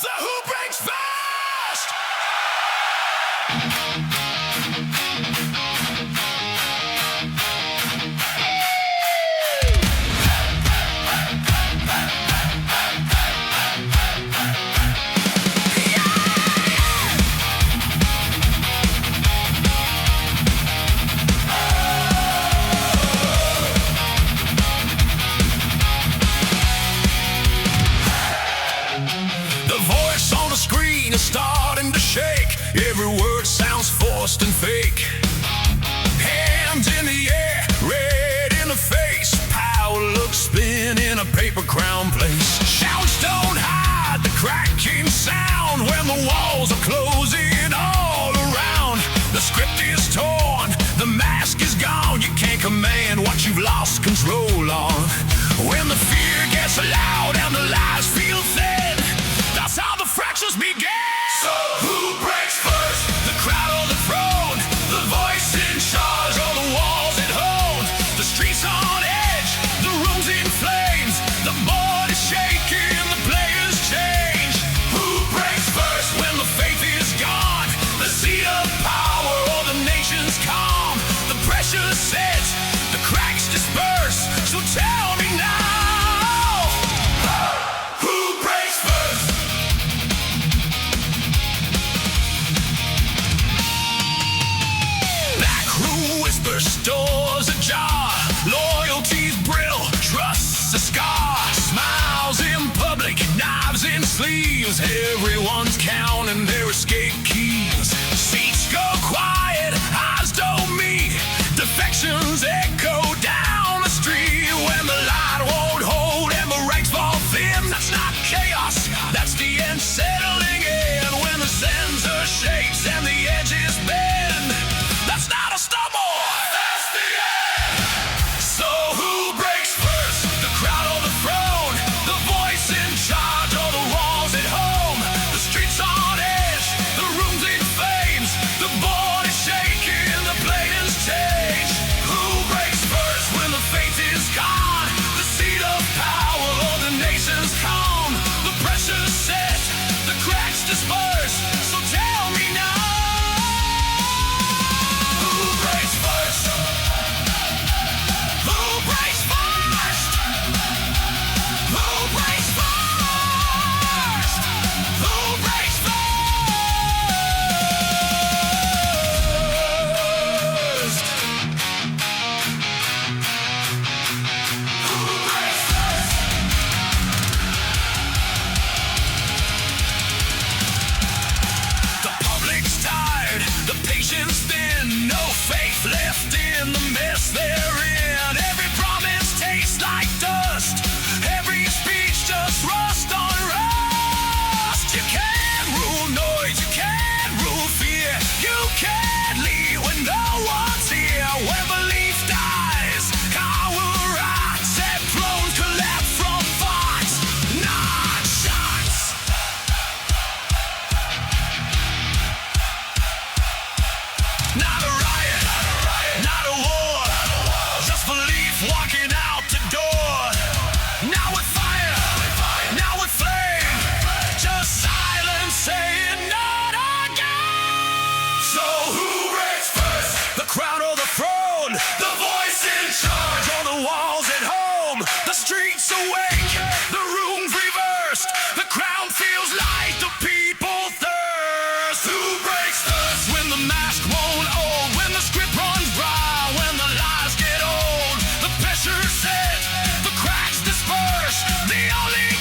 The Who Breaks First! Is starting to shake. Every word sounds forced and fake. Hands in the air, red in the face. Power looks spin in a paper crown place. Shouts don't hide the cracking sound when the walls are closing all around. The script is torn, the mask is gone. You can't command what you've lost control on. When the fear gets loud and the lies feel thin, that's how the fractures begin. So who breaks first? The crowd or the throne? The voice in charge or the walls at home? The streets on edge, the room's in flames. The board is shaking, the players change. Who breaks first when the faith is gone? The seat of power or the nation's calm? The pressure sets, the cracks disperse. So tell me now. Doors ajar, loyalty's brittle, trust's a scar. Smiles in public, knives in sleeves. Everyone's counting their escape keys. Seats go quiet, eyes don't meet. Defections echo down the street. When the line won't hold and the ranks fall thin, that's not chaos, that's the end settling in. When the censor shakes and the edges bend, that's not a stumble. Left in the mess they're in. Every promise tastes like dust. Every speech just rust on rust. You can't rule noise, you can't rule fear. You can't lead when no one's here. When belief dies, our rights and thrones collapse from thoughts, not shots. Not a riot, not a war, just belief walking out the door. Now with fire, now with flame, just silence saying not again. So who breaks first? The crown or the throne? The voice in charge or the walls at home? The streets awake, the room's reversed. The crown feels like the people thirst. Who breaks first when the mask won't hold? When the script runs dry, when the lies get old, the pressure set, the cracks disperse. The only